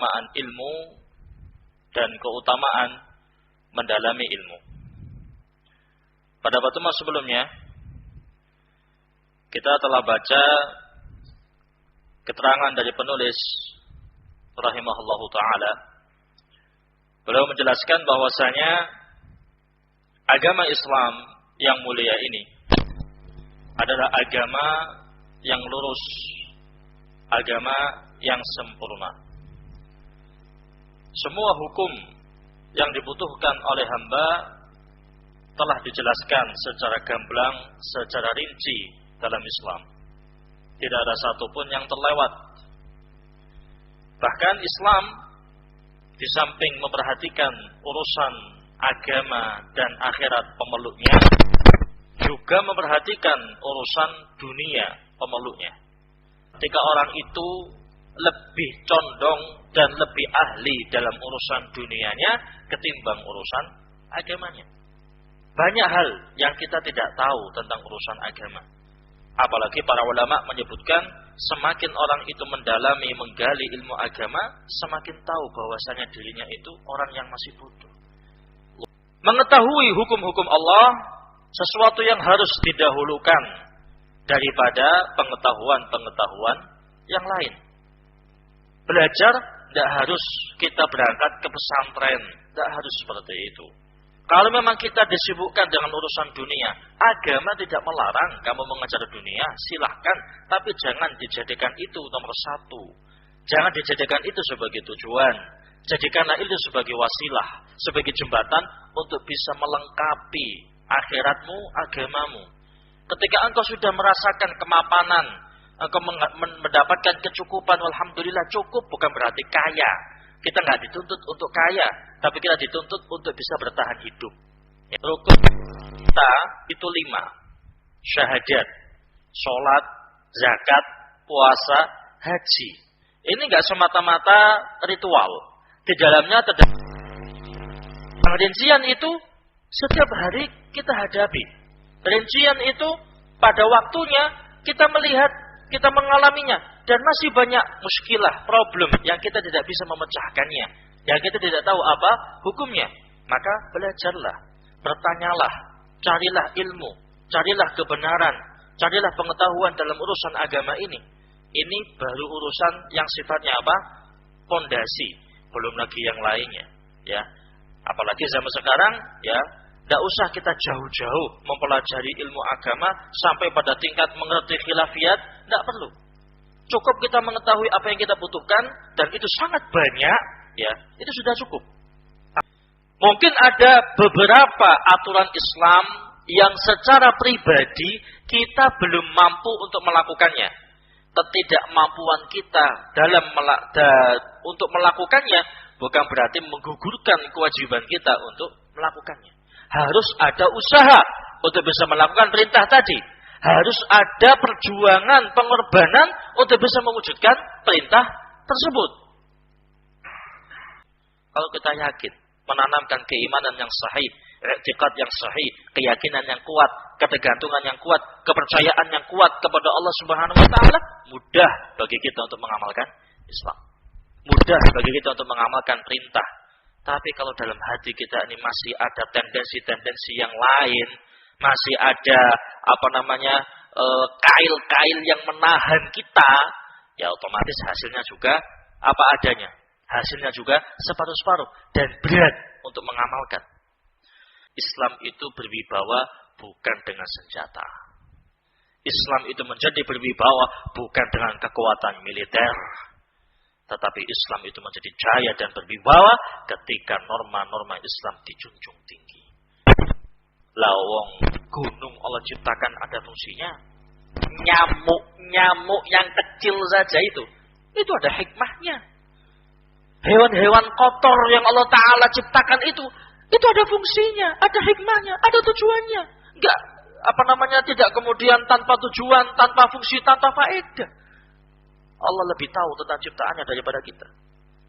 keutamaan ilmu dan keutamaan mendalami ilmu. Pada pertemuan sebelumnya kita telah baca keterangan dari penulis rahimahullahu taala. Beliau menjelaskan bahwasanya agama Islam yang mulia ini adalah agama yang lurus, agama yang sempurna. Semua hukum yang dibutuhkan oleh hamba telah dijelaskan secara gamblang, secara rinci dalam Islam. Tidak ada satupun yang terlewat. Bahkan Islam di samping memperhatikan urusan agama dan akhirat pemeluknya, juga memperhatikan urusan dunia pemeluknya. Ketika orang itu lebih condong dan lebih ahli dalam urusan dunianya ketimbang urusan agamanya. Banyak hal yang kita tidak tahu tentang urusan agama. Apalagi para ulama menyebutkan semakin orang itu mendalami, menggali ilmu agama, semakin tahu bahwasanya dirinya itu orang yang masih bodoh. Mengetahui hukum-hukum Allah sesuatu yang harus didahulukan daripada pengetahuan-pengetahuan yang lain. Belajar tidak harus kita berangkat ke pesantren, tidak harus seperti itu. Kalau memang kita disibukkan dengan urusan dunia, agama tidak melarang kamu mengejar dunia, silahkan. Tapi jangan dijadikan itu nomor satu. Jangan dijadikan itu sebagai tujuan. Jadikanlah itu sebagai wasilah, sebagai jembatan untuk bisa melengkapi akhiratmu, agamamu. Ketika engkau sudah merasakan kemapanan, engkau mendapatkan kecukupan, alhamdulillah cukup, bukan berarti kaya. Kita nggak dituntut untuk kaya, tapi kita dituntut untuk bisa bertahan hidup. Rukun kita itu 5. Syahadat, sholat, zakat, puasa, haji. Ini nggak semata-mata ritual. Di dalamnya terdapat rincian itu setiap hari kita hadapi. Rincian itu pada waktunya kita melihat, kita mengalaminya, dan masih banyak muskilah, problem yang kita tidak bisa memecahkannya, yang kita tidak tahu apa hukumnya. Maka belajarlah, bertanyalah, carilah ilmu, carilah kebenaran, carilah pengetahuan dalam urusan agama ini. Ini baru urusan yang sifatnya apa? Pondasi, belum lagi yang lainnya. Ya, apalagi zaman sekarang, ya. Tidak usah kita jauh-jauh mempelajari ilmu agama sampai pada tingkat mengerti khilafiyat, tidak perlu. Cukup kita mengetahui apa yang kita butuhkan, dan itu sangat banyak, ya, itu sudah cukup. Mungkin ada beberapa aturan Islam yang secara pribadi kita belum mampu untuk melakukannya. Ketidakmampuan kita dalam untuk melakukannya bukan berarti menggugurkan kewajiban kita untuk melakukannya. Harus ada usaha untuk bisa melakukan perintah tadi. Harus ada perjuangan, pengorbanan untuk bisa mewujudkan perintah tersebut. Kalau kita yakin, menanamkan keimanan yang sahih, i'tiqad yang sahih, keyakinan yang kuat, ketergantungan yang kuat, kepercayaan yang kuat kepada Allah Subhanahu wa taala, mudah bagi kita untuk mengamalkan Islam. Mudah bagi kita untuk mengamalkan perintah. Tapi kalau dalam hati kita ini masih ada tendensi-tendensi yang lain, masih ada kail-kail yang menahan kita, ya otomatis hasilnya juga apa adanya. Hasilnya juga separuh-separuh dan berat untuk mengamalkan. Islam itu berwibawa bukan dengan senjata. Islam itu menjadi berwibawa bukan dengan kekuatan militer. Tetapi Islam itu menjadi jaya dan berwibawa ketika norma-norma Islam dijunjung tinggi. Lawong gunung Allah ciptakan ada fungsinya. Nyamuk yang kecil saja itu ada hikmahnya. Hewan-hewan kotor yang Allah Ta'ala ciptakan itu ada fungsinya, ada hikmahnya, ada tujuannya. Enggak, tidak kemudian tanpa tujuan, tanpa fungsi, tanpa faedah. Allah lebih tahu tentang ciptaannya daripada kita.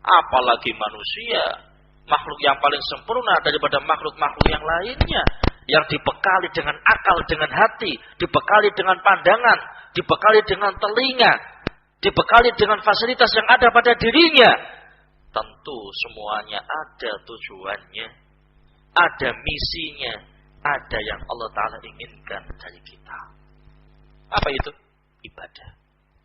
Apalagi manusia, makhluk yang paling sempurna daripada makhluk-makhluk yang lainnya, yang dibekali dengan akal, dengan hati, dibekali dengan pandangan, dibekali dengan telinga, dibekali dengan fasilitas yang ada pada dirinya. tentu semuanya ada tujuannya, ada misinya, ada yang Allah Ta'ala inginkan dari kita. Apa itu? Ibadah.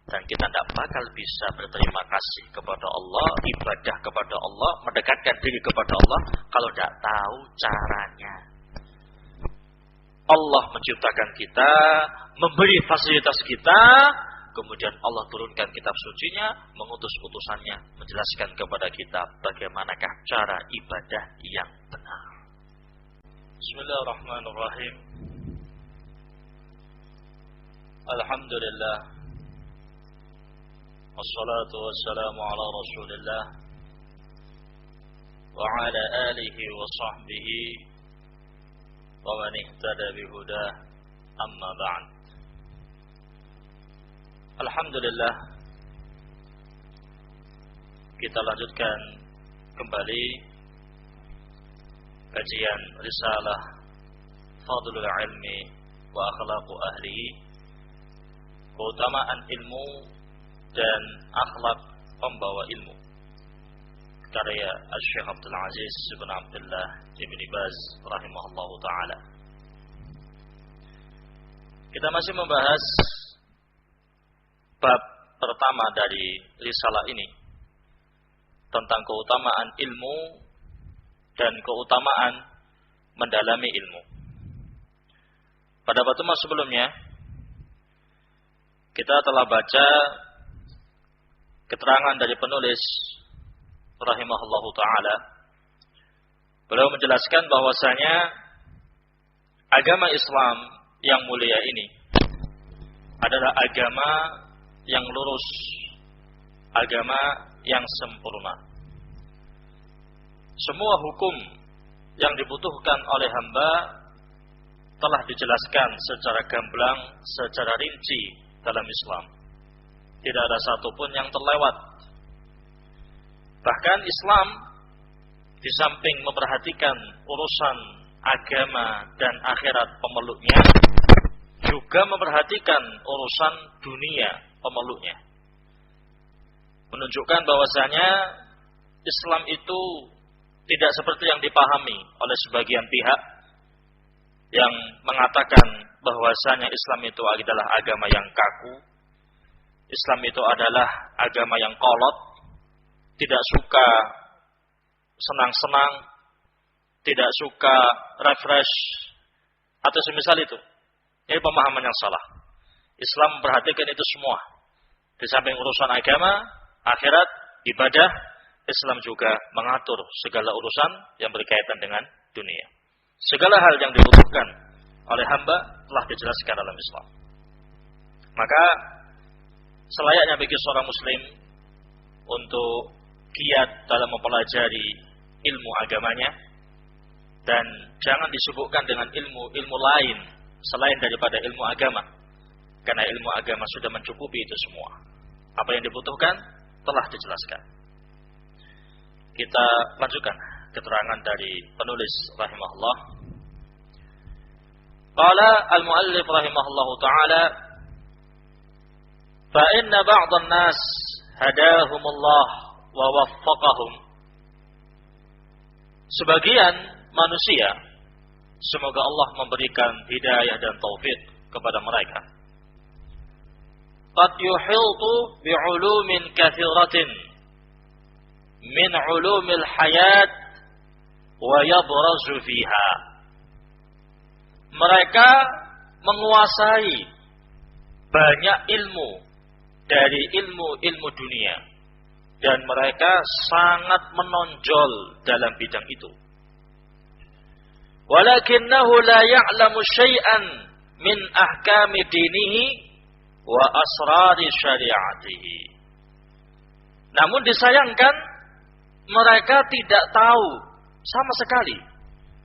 Dan kita tidak bakal bisa berterima kasih kepada Allah, ibadah kepada Allah, mendekatkan diri kepada Allah kalau tidak tahu caranya. Allah menciptakan kita, memberi fasilitas kita, kemudian Allah turunkan kitab sucinya, mengutus utusannya, menjelaskan kepada kita bagaimanakah cara ibadah yang benar. Bismillahirrahmanirrahim. Alhamdulillah. Wassalatu wassalamu ala Rasulillah wa ala alihi wa sahbihi wa man ihtada bihudah, amma ba'd. Alhamdulillah, kita lanjutkan kembali kajian risalah Fadlul Ilmi wa Akhlaqu Ahlihi, keutamaan ilmu dan akhlak pembawa ilmu, karya Syekh Abdul Aziz bin Abdullah bin Baz rahimahullahu ta'ala. Kita masih membahas bab pertama dari risalah ini tentang keutamaan ilmu dan keutamaan mendalami ilmu. Pada pertemuan sebelumnya kita telah baca keterangan dari penulis rahimahullahu ta'ala. Beliau menjelaskan bahwasanya agama Islam yang mulia ini adalah agama yang lurus, agama yang sempurna. Semua hukum yang dibutuhkan oleh hamba telah dijelaskan secara gamblang, secara rinci dalam Islam. Tidak ada satupun yang terlewat. Bahkan Islam di samping memperhatikan urusan agama dan akhirat pemeluknya, juga memperhatikan urusan dunia pemeluknya. Menunjukkan bahwasanya Islam itu tidak seperti yang dipahami oleh sebagian pihak yang mengatakan bahwasanya Islam itu adalah agama yang kaku, Islam itu adalah agama yang kolot, tidak suka senang-senang, tidak suka refresh, atau semisal itu. Ini pemahaman yang salah. Islam memperhatikan itu semua. Di samping urusan agama, akhirat, ibadah, Islam juga mengatur segala urusan yang berkaitan dengan dunia. Segala hal yang dibutuhkan oleh hamba telah dijelaskan dalam Islam. Maka selayaknya bagi seorang muslim untuk giat dalam mempelajari ilmu agamanya, dan jangan disibukkan dengan ilmu lain selain daripada ilmu agama, karena ilmu agama sudah mencukupi itu semua. Apa yang dibutuhkan telah dijelaskan. Kita lanjutkan keterangan dari penulis rahimahullah. Qala al-muallif rahimahullahu ta'ala, fa inna ba'dhan nas hadahumullah wa waffaqahum. Sebagian manusia, semoga Allah memberikan hidayah dan taufik kepada mereka. Qad yuhiltu bi'ulumin katsiratin min ulumil hayat wa yabrazu fiha. Mereka menguasai banyak ilmu dari ilmu-ilmu dunia, dan mereka sangat menonjol dalam bidang itu. Walakinnahu la ya'lamu syai'an min ahkami dinihi wa asrari syari'atihi. Namun disayangkan, mereka tidak tahu sama sekali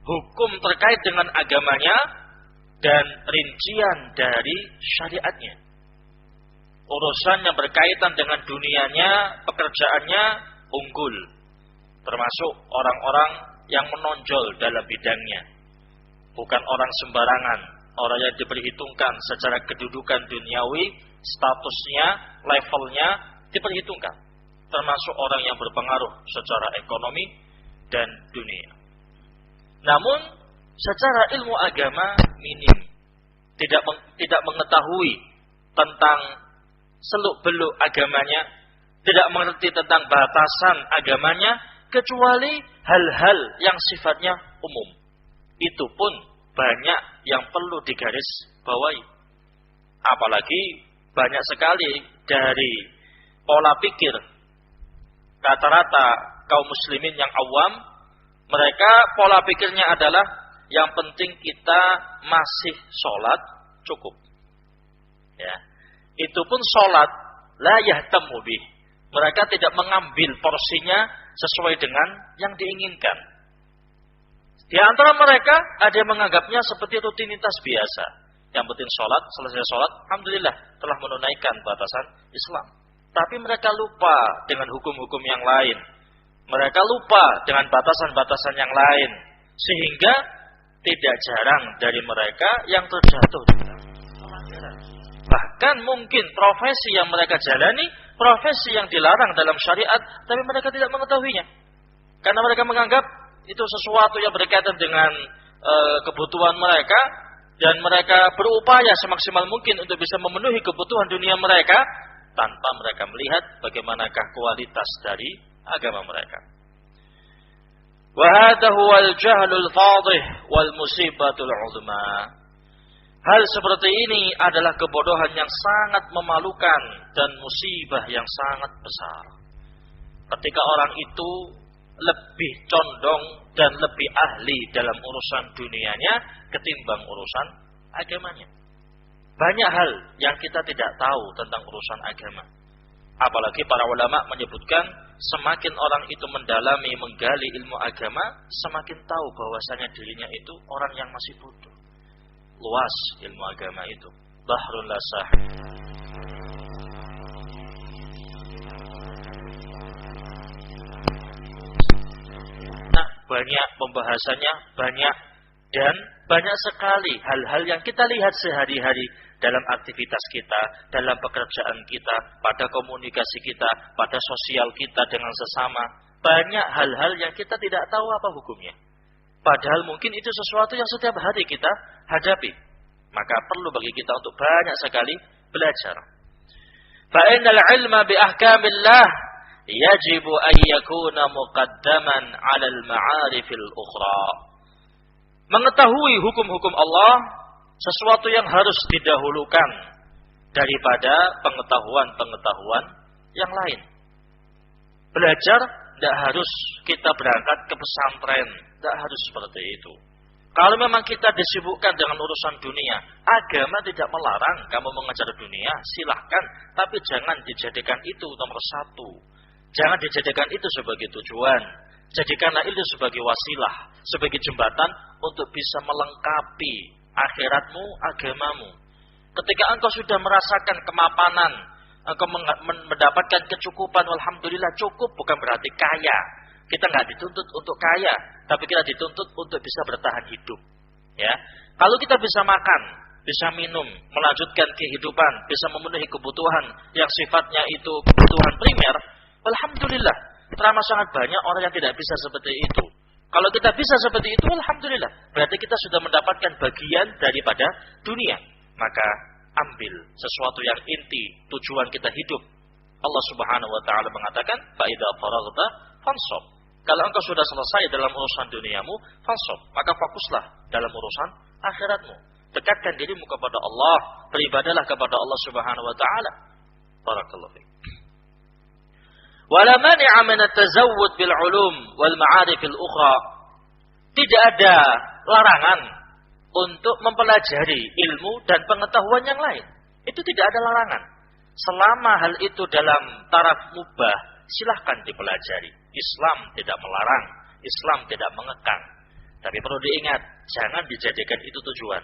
hukum terkait dengan agamanya dan rincian dari syariatnya. Urusan yang berkaitan dengan dunianya, pekerjaannya unggul, termasuk orang-orang yang menonjol dalam bidangnya. Bukan orang sembarangan, orang yang diperhitungkan secara kedudukan duniawi, statusnya, levelnya diperhitungkan. termasuk orang yang berpengaruh secara ekonomi dan dunia. Namun secara ilmu agama minim, tidak mengetahui tentang seluk-beluk agamanya, tidak mengerti tentang batasan agamanya, kecuali hal-hal yang sifatnya umum. Itu pun banyak yang perlu digarisbawahi. Apalagi banyak sekali dari pola pikir rata-rata kaum muslimin yang awam, mereka pola pikirnya adalah yang penting kita masih sholat cukup. Ya, itu pun sholat la yahtamu bih. Mereka tidak mengambil porsinya sesuai dengan yang diinginkan. Di antara mereka ada yang menganggapnya seperti rutinitas biasa. Yang penting sholat, selesai sholat, alhamdulillah telah menunaikan batasan Islam. Tapi mereka lupa dengan hukum-hukum yang lain. Mereka lupa dengan batasan-batasan yang lain. Sehingga tidak jarang dari mereka yang terjatuh dalam pelanggaran. Bahkan mungkin profesi yang mereka jalani, profesi yang dilarang dalam syariat, tapi mereka tidak mengetahuinya. Karena mereka menganggap itu sesuatu yang berkaitan dengan kebutuhan mereka, dan mereka berupaya semaksimal mungkin untuk bisa memenuhi kebutuhan dunia mereka, tanpa mereka melihat bagaimanakah kualitas dari agama mereka. Wa hadha huwal jahlul fadhih wal musibatul uzma. Hal seperti ini adalah kebodohan yang sangat memalukan dan musibah yang sangat besar. Ketika orang itu lebih condong dan lebih ahli dalam urusan dunianya ketimbang urusan agamanya. Banyak hal yang kita tidak tahu tentang urusan agama. Apalagi para ulama menyebutkan semakin orang itu mendalami, menggali ilmu agama, semakin tahu bahwasanya dirinya itu orang yang masih bodoh. Luas ilmu agama itu, bahrul la sahil. Nah, banyak pembahasannya, banyak, dan banyak sekali hal-hal yang kita lihat sehari-hari dalam aktivitas kita, dalam pekerjaan kita, pada komunikasi kita, pada sosial kita dengan sesama. Banyak hal-hal yang kita tidak tahu apa hukumnya. Padahal mungkin itu sesuatu yang setiap hari kita hadapi. Maka perlu bagi kita untuk banyak sekali belajar. Fa'innal ilma bi ahkamillah yajibu an yakuna muqaddaman 'alal ma'arifil ukhra. Mengetahui hukum-hukum Allah sesuatu yang harus didahulukan daripada pengetahuan-pengetahuan yang lain. Belajar tidak harus kita berangkat ke pesantren, tidak harus seperti itu. Kalau memang kita disibukkan dengan urusan dunia, agama tidak melarang kamu mengejar dunia, silahkan. Tapi jangan dijadikan itu nomor satu. Jangan dijadikan itu sebagai tujuan. Jadikanlah itu sebagai wasilah, sebagai jembatan untuk bisa melengkapi akhiratmu, agamamu. Ketika engkau sudah merasakan kemapanan, engkau mendapatkan kecukupan, alhamdulillah cukup, bukan berarti kaya. Kita nggak dituntut untuk kaya, tapi kita dituntut untuk bisa bertahan hidup. Ya, kalau kita bisa makan, bisa minum, melanjutkan kehidupan, bisa memenuhi kebutuhan yang sifatnya itu kebutuhan primer, alhamdulillah. Teramat sangat banyak orang yang tidak bisa seperti itu. Kalau kita bisa seperti itu, alhamdulillah. Berarti kita sudah mendapatkan bagian daripada dunia. Maka ambil sesuatu yang inti, tujuan kita hidup. Allah Subhanahu wa taala mengatakan, "Fa idza faraghta fansab." Kalau engkau sudah selesai dalam urusan duniamu, fansab, maka fokuslah dalam urusan akhiratmu. Dekatkan dirimu kepada Allah, beribadahlah kepada Allah Subhanahu wa taala. Barakallahu fiik. Wala mani'a min at-tazawwud bil 'ulum wal ma'arif al-ukhra. Tidak ada larangan untuk mempelajari ilmu dan pengetahuan yang lain. Itu tidak ada larangan. Selama hal itu dalam taraf mubah, silahkan dipelajari. Islam tidak melarang, Islam tidak mengekang. Tapi perlu diingat, jangan dijadikan itu tujuan.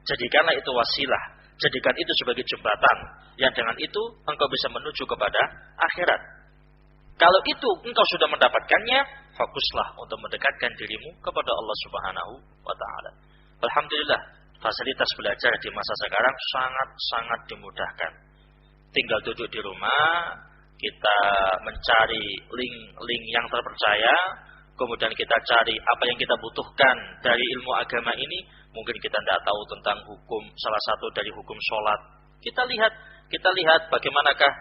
Jadikanlah itu wasilah, jadikan itu sebagai jembatan yang dengan itu engkau bisa menuju kepada akhirat. Kalau itu engkau sudah mendapatkannya, fokuslah untuk mendekatkan dirimu kepada Allah Subhanahu wa taala. Alhamdulillah, fasilitas belajar di masa sekarang sangat-sangat dimudahkan. Tinggal duduk di rumah, kita mencari link-link yang terpercaya, kemudian kita cari apa yang kita butuhkan dari ilmu agama ini. Mungkin kita tidak tahu tentang hukum, salah satu dari hukum sholat. Kita lihat bagaimanakah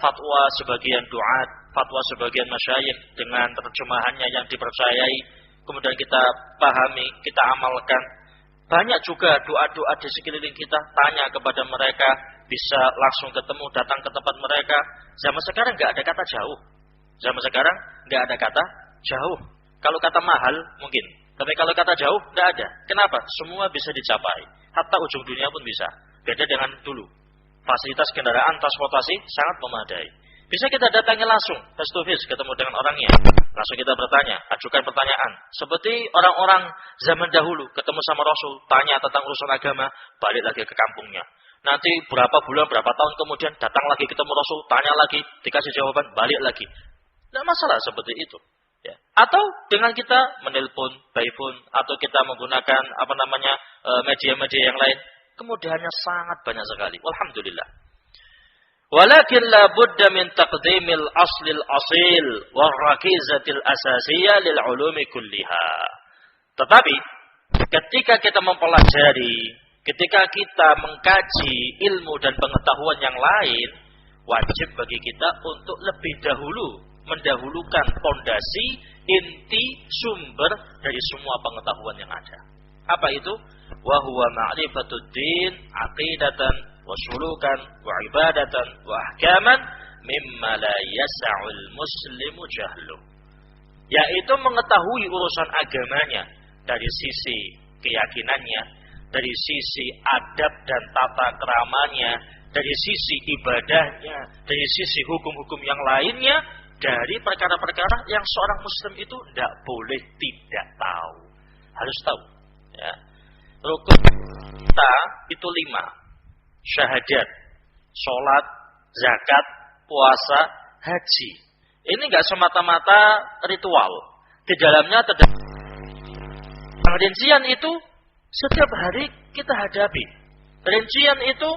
fatwa sebagian duat, fatwa sebagian masyayikh dengan terjemahannya yang dipercayai. Kemudian kita pahami, kita amalkan. Banyak juga doa-doa di sekeliling kita, tanya kepada mereka, bisa langsung ketemu, datang ke tempat mereka. Zaman sekarang nggak ada kata jauh. Zaman sekarang nggak ada kata jauh. Kalau kata mahal mungkin, tapi kalau kata jauh nggak ada. Kenapa? Semua bisa dicapai. Hatta ujung dunia pun bisa. Beda dengan dulu. Fasilitas kendaraan, transportasi sangat memadai. Bisa kita datangi langsung, face to face, ketemu dengan orangnya. Langsung kita bertanya, ajukan pertanyaan. Seperti orang-orang zaman dahulu, ketemu sama Rasul, tanya tentang urusan agama, balik lagi ke kampungnya. Nanti berapa bulan, berapa tahun kemudian, datang lagi ketemu Rasul, tanya lagi, dikasih jawaban, balik lagi. Tidak masalah seperti itu. Ya. Atau dengan kita menelpon, by phone, atau kita menggunakan media-media yang lain, kemudahannya sangat banyak sekali. Alhamdulillah. Walakin la budda min taqdimil aslil asil wa rakizatil asasiyah lil ulumi kulliha. Tetapi ketika kita mempelajari, ketika kita mengkaji ilmu dan pengetahuan yang lain, wajib bagi kita untuk lebih dahulu mendahulukan fondasi, inti, sumber dari semua pengetahuan yang ada. Apa itu? Wa huwa ma'rifatud din aqidatan wa sulukan wa ibadatan wa ahkaman mimma la yas'ul muslimu jahlu. Yaitu mengetahui urusan agamanya dari sisi keyakinannya, dari sisi adab dan tata keramanya, dari sisi ibadahnya, dari sisi hukum-hukum yang lainnya, dari perkara-perkara yang seorang muslim itu tidak boleh tidak tahu. Harus tahu. Ya. Rukun kita itu 5. Syahadat, sholat, zakat, puasa, haji. Ini enggak semata-mata ritual. Di dalamnya terdapat rincian itu setiap hari kita hadapi. Rincian itu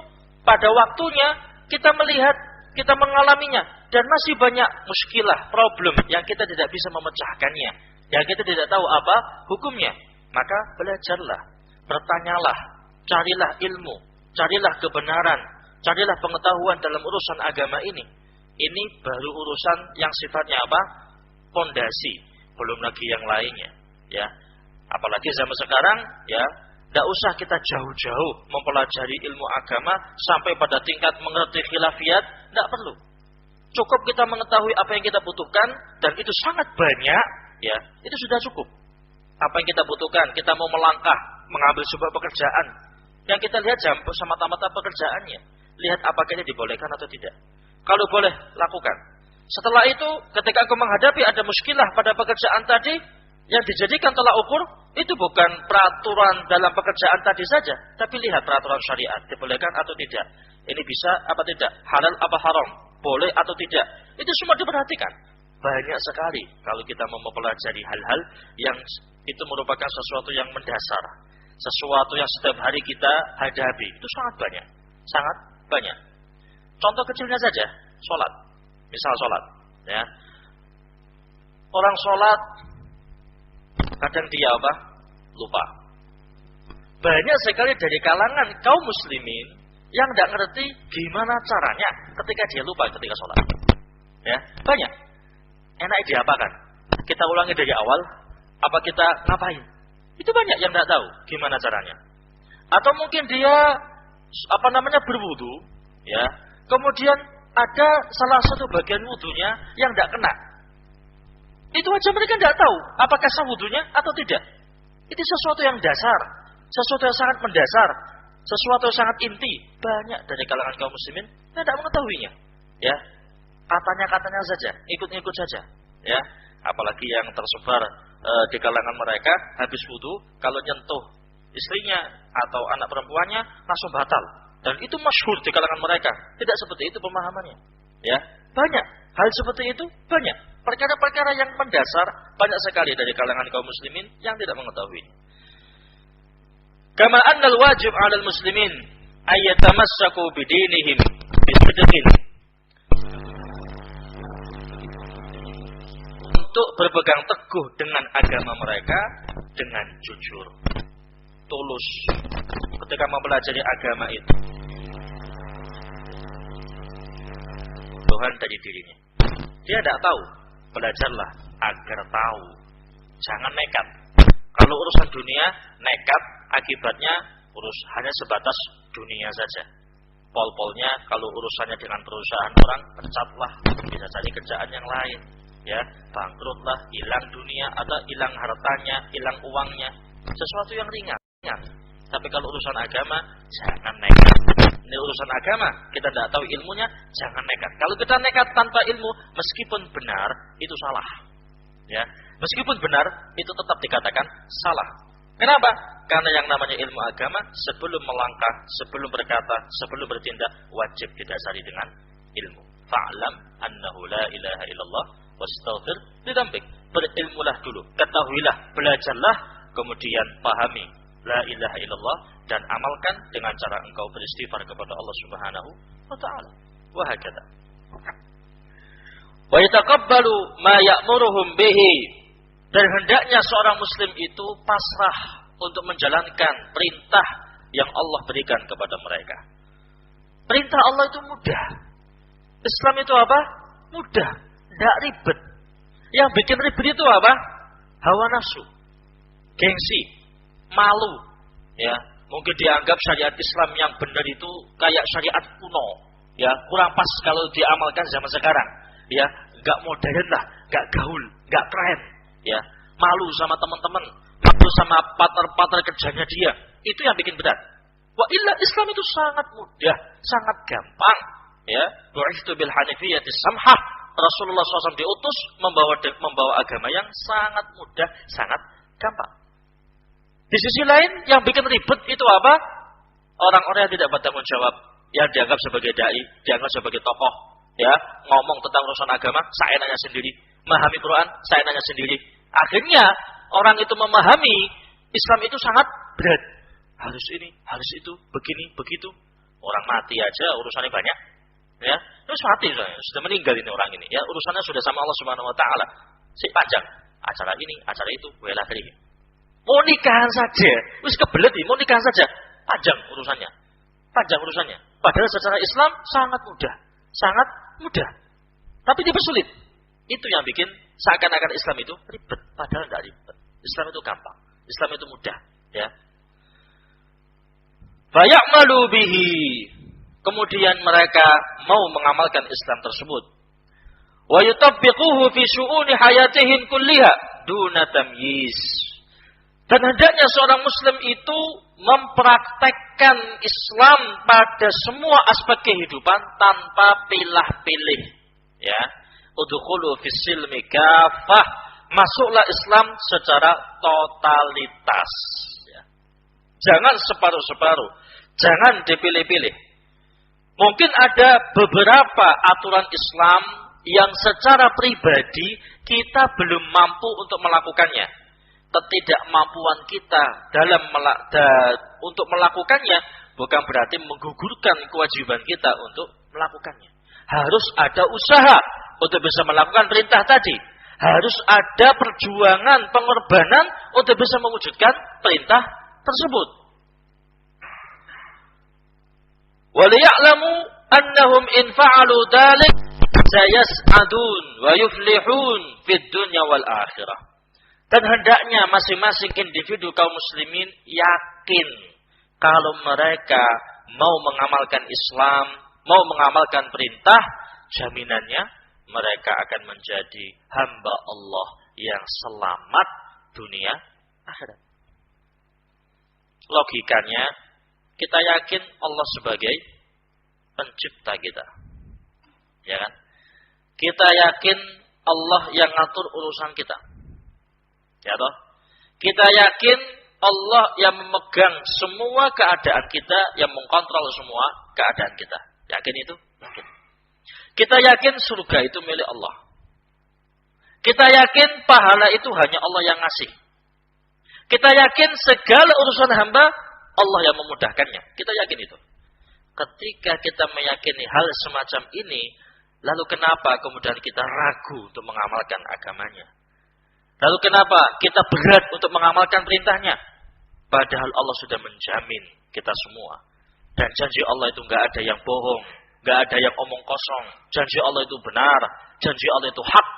pada waktunya kita melihat, kita mengalaminya. Dan masih banyak muskilah, problem yang kita tidak bisa memecahkannya. Yang kita tidak tahu apa hukumnya. Maka belajarlah, bertanyalah, carilah ilmu, carilah kebenaran, carilah pengetahuan dalam urusan agama ini. Ini baru urusan yang sifatnya apa? Fondasi, belum lagi yang lainnya. Ya, apalagi zaman sekarang, ya, tidak usah kita jauh-jauh mempelajari ilmu agama sampai pada tingkat mengerti khilafiyat, tidak perlu. Cukup kita mengetahui apa yang kita butuhkan dan itu sangat banyak, ya, itu sudah cukup. Apa yang kita butuhkan, kita mau melangkah, mengambil sebuah pekerjaan, yang kita lihat semata-mata pekerjaannya, lihat apakah ini dibolehkan atau tidak. Kalau boleh, lakukan. Setelah itu, ketika engkau menghadapi ada muskilah pada pekerjaan tadi, yang dijadikan tolak ukur, itu bukan peraturan dalam pekerjaan tadi saja, tapi lihat peraturan syariat, dibolehkan atau tidak. Ini bisa apa tidak, halal apa haram, boleh atau tidak. Itu semua diperhatikan. Banyak sekali kalau kita mau mempelajari hal-hal yang itu merupakan sesuatu yang mendasar. Sesuatu yang setiap hari kita hadapi. Itu sangat banyak. Sangat banyak. Contoh kecilnya saja, sholat. Misal sholat. Ya. Orang sholat, kadang dia apa? Lupa. Banyak sekali dari kalangan kaum muslimin yang tidak ngerti gimana caranya ketika dia lupa ketika sholat. Ya, banyak. Enak diapakan? Kita ulangi dari awal, apa kita ngapain? Itu banyak yang tidak tahu gimana caranya. Atau mungkin dia berwudu, ya. Kemudian ada salah satu bagian wudunya yang tidak kena. Itu aja mereka tidak tahu apakah sah wudunya atau tidak. Itu sesuatu yang dasar, sesuatu yang sangat mendasar, sesuatu yang sangat inti. Banyak dari kalangan kaum muslimin yang tidak mengetahuinya. Ya, katanya saja, ikut-ikut saja. Ya, apalagi yang tersebar di kalangan mereka habis wudu, kalau nyentuh istrinya atau anak perempuannya langsung batal. Dan itu masyhur di kalangan mereka. Tidak seperti itu pemahamannya. Ya, banyak hal seperti itu, banyak. Perkara-perkara yang mendasar banyak sekali dari kalangan kaum muslimin yang tidak mengetahui. Kama annal wajib 'alal muslimin ay yatamassaku bidinihim bisidqin untuk berpegang teguh dengan agama mereka dengan jujur, tulus ketika mempelajari agama itu. Tuhan dari dirinya. Dia tidak tahu, belajarlah agar tahu. Jangan nekat. Kalau urusan dunia, nekat, akibatnya hanya sebatas dunia saja. Pol-polnya kalau urusannya dengan perusahaan orang, pecatlah, bisa cari kerjaan yang lain. Ya, bangkrutlah, hilang dunia atau hilang hartanya, hilang uangnya. Sesuatu yang ringan. Tapi kalau urusan agama, jangan nekat. Ini urusan agama, kita tidak tahu ilmunya, jangan nekat. Kalau kita nekat tanpa ilmu, meskipun benar, itu salah. Ya, meskipun benar, itu tetap dikatakan salah. Kenapa? Karena yang namanya ilmu agama, sebelum melangkah, sebelum berkata, sebelum bertindak, wajib didasari dengan ilmu. Fa'lam annahu la ilaha illallah wastaghfir lidzambik. Berilmulah dulu, ketahuilah, belajarlah, kemudian pahami la ilaha illallah dan amalkan dengan cara engkau beristighfar kepada Allah Subhanahu wa taala. Wa hakadha. Wa yataqabbalu ma ya'muruhum bihi. Dan hendaknya seorang muslim itu pasrah untuk menjalankan perintah yang Allah berikan kepada mereka. Perintah Allah itu mudah. Islam itu apa? Mudah, tidak ribet. Yang bikin ribet itu apa? Hawa nafsu, gengsi, malu. Ya, mungkin dianggap syariat Islam yang benar itu kayak syariat kuno. Ya, kurang pas kalau diamalkan zaman sekarang. Ya, enggak modern lah, enggak gaul, enggak keren. Ya, malu sama teman-teman, malu sama partner-partner kerjanya dia. Itu yang bikin berat. Wa illa Islam itu sangat mudah, sangat gampang. Ya, bu'itsu bil hanifiyyati samhah. Rasulullah SAW diutus membawa agama yang sangat mudah, sangat gampang. Di sisi lain, yang bikin ribet itu apa? Orang-orang yang tidak bertanggung jawab, yang dianggap sebagai dai, dianggap sebagai tokoh, ya, ngomong tentang urusan agama, saya nanya sendiri. Memahami Quran, saya nanya sendiri. Akhirnya orang itu memahami Islam itu sangat berat. Harus ini, harus itu, begini, begitu. Orang mati aja urusannya banyak. Ya, terus mati sudah meninggal ini orang ini. Ya, urusannya sudah sama Allah Subhanahu wa taala. Si panjang. Acara ini, acara itu, wela kering. Mau nikahan saja, wis kebelet iki, mau nikahan saja. Panjang urusannya. Panjang urusannya. Padahal secara Islam sangat mudah. Sangat mudah. Tapi dipersulit. Itu yang bikin seakan-akan Islam itu ribet, padahal tidak ribet. Islam itu gampang. Islam itu mudah, ya. Fayamalu bihi. Kemudian mereka mau mengamalkan Islam tersebut. Wa yutabbiquhu fi syu'uni hayatihim kulliha duna tamyiz. Dan hendaknya seorang muslim itu mempraktekkan Islam pada semua aspek kehidupan tanpa pilah-pilih, ya. Udkhulu fis silmi kafah, masuklah Islam secara totalitas, ya. Jangan separuh-separuh, jangan dipilih-pilih. Mungkin ada beberapa aturan Islam yang secara pribadi kita belum mampu untuk melakukannya. Ketidakmampuan kita untuk melakukannya bukan berarti menggugurkan kewajiban kita untuk melakukannya. Harus ada usaha untuk bisa melakukan perintah tadi. Harus ada perjuangan, pengorbanan untuk bisa mewujudkan perintah tersebut. وَلِيَعْلَمُوا أَنَّهُمْ إِنْ فَعَلُوا ذَلِكَ سَيَسْعَدُونَ وَيُفْلِحُونَ فِي الدُّنْيَا وَالْآخِرَةِ. Dan hendaknya masing-masing individu kaum muslimin yakin kalau mereka mau mengamalkan Islam, mau mengamalkan perintah, jaminannya mereka akan menjadi hamba Allah yang selamat dunia akhirat. Logikanya, kita yakin Allah sebagai pencipta kita. Ya kan? Kita yakin Allah yang ngatur urusan kita. Ya toh? Kita yakin Allah yang memegang semua keadaan kita, yang mengkontrol semua keadaan kita. Yakin itu? Yakin. Kita yakin surga itu milik Allah. Kita yakin pahala itu hanya Allah yang ngasih. Kita yakin segala urusan hamba Allah yang memudahkannya. Kita yakin itu. Ketika kita meyakini hal semacam ini, lalu kenapa kemudian kita ragu untuk mengamalkan agamanya? Lalu kenapa kita berat untuk mengamalkan perintahnya? Padahal Allah sudah menjamin kita semua. Dan janji Allah itu nggak ada yang bohong, nggak ada yang omong kosong. Janji Allah itu benar, janji Allah itu hak.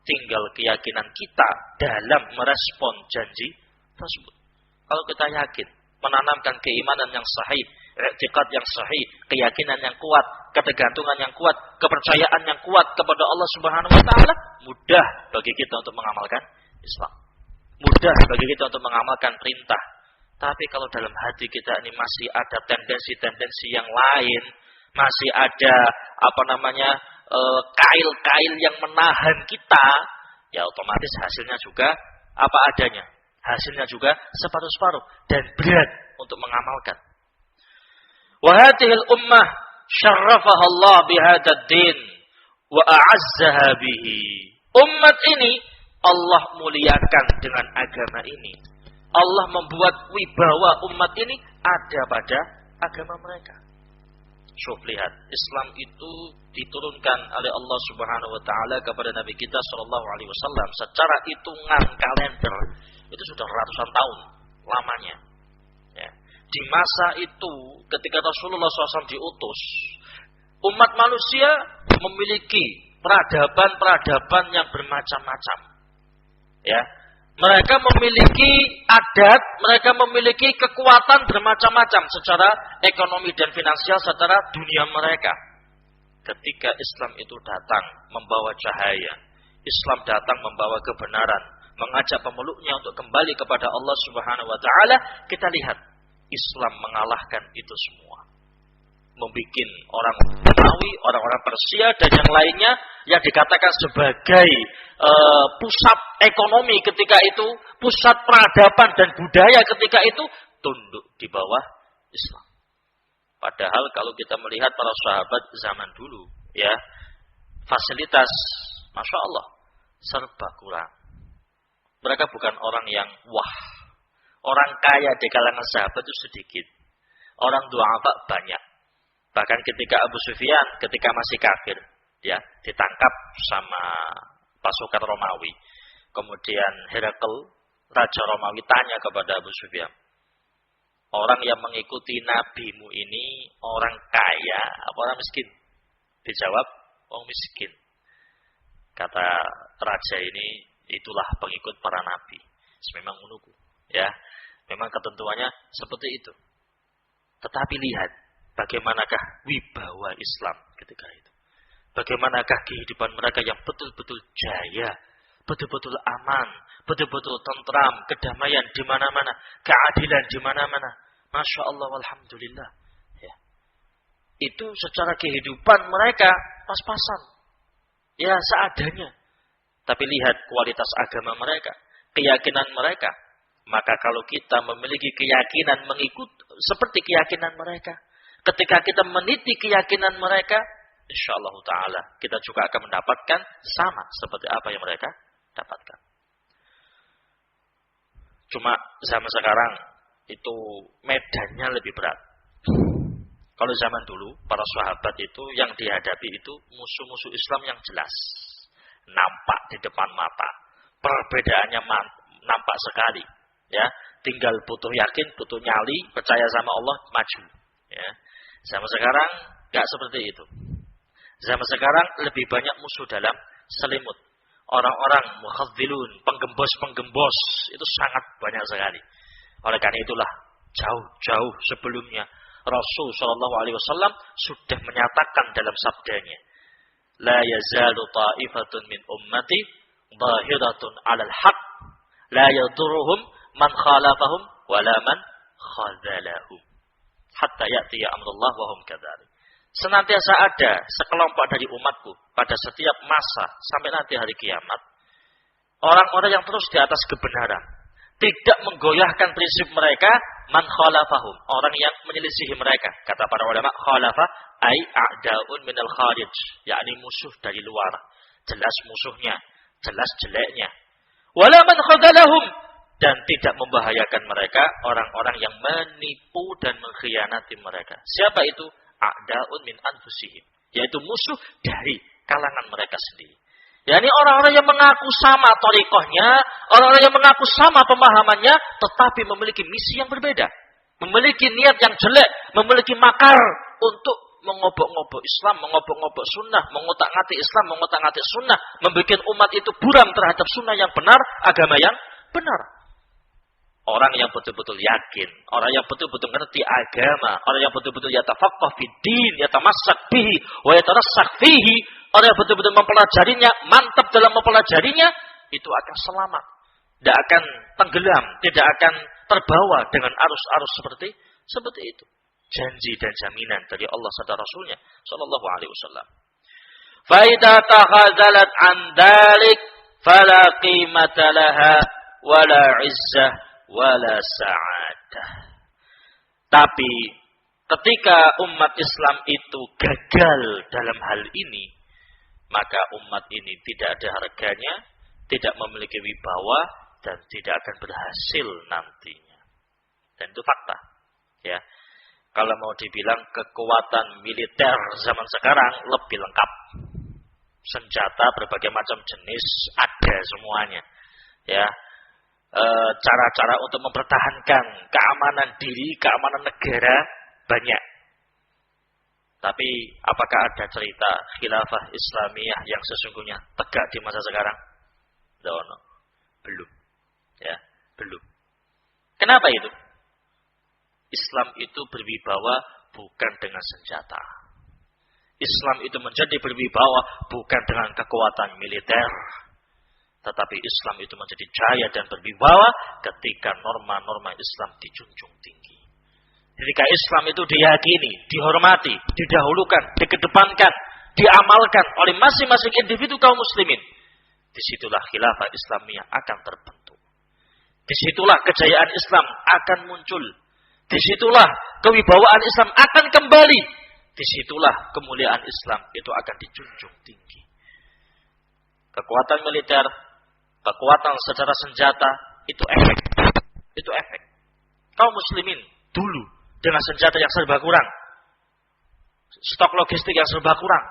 Tinggal keyakinan kita dalam merespon janji tersebut. Kalau kita yakin, menanamkan keimanan yang sahih, i'tiqad yang sahih, keyakinan yang kuat, ketergantungan yang kuat, kepercayaan yang kuat kepada Allah Subhanahu wa taala, mudah bagi kita untuk mengamalkan Islam. Mudah bagi kita untuk mengamalkan perintah. Tapi kalau dalam hati kita ini masih ada tendensi-tendensi yang lain, masih ada kail-kail yang menahan kita, ya otomatis hasilnya juga apa adanya. Hasilnya juga separuh-separuh dan berat untuk mengamalkan. Wa hadhil ummah syarrafaha Allah bihadzal din wa a'azzaha bihi. Umat ini Allah muliakan dengan agama ini. Allah membuat wibawa umat ini ada pada agama mereka. Lihat, Islam itu diturunkan oleh Allah Subhanahu wa taala kepada Nabi kita sallallahu alaihi wasallam secara hitungan kalender itu sudah ratusan tahun lamanya. Ya. Di masa itu ketika Rasulullah SAW diutus, umat manusia memiliki peradaban-peradaban yang bermacam-macam. Ya. Mereka memiliki adat, mereka memiliki kekuatan bermacam-macam secara ekonomi dan finansial, secara dunia mereka. Ketika Islam itu datang membawa cahaya, Islam datang membawa kebenaran, mengajak pemeluknya untuk kembali kepada Allah Subhanahu wa taala, kita lihat Islam mengalahkan itu semua. Membikin orang Romawi, orang-orang Persia dan yang lainnya yang dikatakan sebagai pusat ekonomi ketika itu, pusat peradaban dan budaya ketika itu tunduk di bawah Islam. Padahal kalau kita melihat para sahabat zaman dulu, ya, fasilitas, masya Allah, serba kurang. Mereka bukan orang yang wah. Orang kaya di kalangan sahabat itu sedikit. Orang du'afa banyak. Bahkan ketika Abu Sufyan, ketika masih kafir, ya, ditangkap sama pasukan Romawi. Kemudian Herakl, Raja Romawi, tanya kepada Abu Sufyan, orang yang mengikuti nabimu ini orang kaya apa orang miskin? Dijawab, orang miskin. Kata raja ini, itulah pengikut para nabi. Memang menunggu, ya. Memang ketentuannya seperti itu. Tetapi lihat, bagaimanakah wibawa Islam ketika itu. Bagaimanakah kehidupan mereka yang betul-betul jaya, betul-betul aman, betul-betul tentram, kedamaian di mana-mana, keadilan di mana-mana. Masya Allah, walhamdulillah. Ya. Itu secara kehidupan mereka pas-pasan. Ya, seadanya. Tapi lihat kualitas agama mereka, keyakinan mereka. Maka kalau kita memiliki keyakinan mengikut seperti keyakinan mereka, ketika kita meniti keyakinan mereka, insyaallah ta'ala kita juga akan mendapatkan sama seperti apa yang mereka dapatkan. Cuma zaman sekarang itu medannya lebih berat. Kalau zaman dulu para sahabat itu yang dihadapi itu musuh-musuh Islam yang jelas, nampak di depan mata, perbedaannya nampak sekali. Ya, tinggal butuh yakin, butuh nyali, percaya sama Allah, maju. Ya. Zaman sekarang nggak seperti itu. Zaman sekarang lebih banyak musuh dalam selimut. Orang-orang mukhadzilun, penggembos-penggembos itu sangat banyak sekali. Oleh karena itulah jauh-jauh sebelumnya Rasul Shallallahu Alaihi Wasallam sudah menyatakan dalam sabdanya, la yazalu ta'ifatun min ummati zahiratun 'alal haqq la yadurruhum man khalafahum wala man khadzalahum hatta ya'tiya amrullah wa hum kadzalik. Senantiasa ada sekelompok dari umatku pada setiap masa sampai nanti hari kiamat, orang-orang yang terus di atas kebenaran, tidak menggoyahkan prinsip mereka, man khalafahum, orang yang menyelisihi mereka. Kata para ulama, khalafa ai a'daun minal kharij, yakni musuh dari luar, jelas musuhnya, jelas jeleknya. Wala man khadzalahum, dan tidak membahayakan mereka orang-orang yang menipu dan mengkhianati mereka. Siapa itu? A'da'un min anfusihim, yaitu musuh dari kalangan mereka sendiri. yakni orang-orang yang mengaku sama thariqahnya, orang-orang yang mengaku sama pemahamannya, tetapi memiliki misi yang berbeda. Memiliki niat yang jelek, memiliki makar untuk mengobok-ngobok Islam, mengobok-ngobok sunnah, mengotak-ngatik Islam, mengotak-ngatik sunnah, membuat umat itu buram terhadap sunnah yang benar, agama yang benar. Orang yang betul-betul yakin, orang yang betul-betul mengerti agama, orang yang betul-betul yatafaqqah fid din, yatamassak bihi wa yatarassak fihi, orang yang betul-betul mempelajarinya, mantap dalam mempelajarinya, itu akan selamat. Tidak akan tenggelam, tidak akan terbawa dengan arus-arus seperti itu. Janji dan jaminan dari Allah dan Rasulnya sallallahu alaihi wasallam. Fa idza takhazalat an dzalik fala qimata laha wala 'izzah wala sa'adah. Tapi ketika umat Islam itu gagal dalam hal ini, maka umat ini tidak ada harganya, tidak memiliki wibawa, dan tidak akan berhasil nantinya. Dan itu fakta. Ya, kalau mau dibilang kekuatan militer zaman sekarang lebih lengkap. Senjata berbagai macam jenis ada semuanya. Ya, cara-cara untuk mempertahankan keamanan diri, keamanan negara banyak. Tapi apakah ada cerita khilafah Islamiyah yang sesungguhnya tegak di masa sekarang? No. Belum. Ya, belum. Kenapa itu? Islam itu berwibawa bukan dengan senjata. Islam itu menjadi berwibawa bukan dengan kekuatan militer. Tetapi Islam itu menjadi jaya dan berwibawa ketika norma-norma Islam dijunjung tinggi. Ketika Islam itu diyakini, dihormati, didahulukan, dikedepankan, diamalkan oleh masing-masing individu kaum muslimin. Disitulah khilafah Islamiyah akan terbentuk. Disitulah kejayaan Islam akan muncul. Disitulah kewibawaan Islam akan kembali. Disitulah kemuliaan Islam itu akan dijunjung tinggi. Kekuatan militer, kekuatan secara senjata, itu efek. Itu efek. Kaum muslimin dulu dengan senjata yang serba kurang, stok logistik yang serba kurang,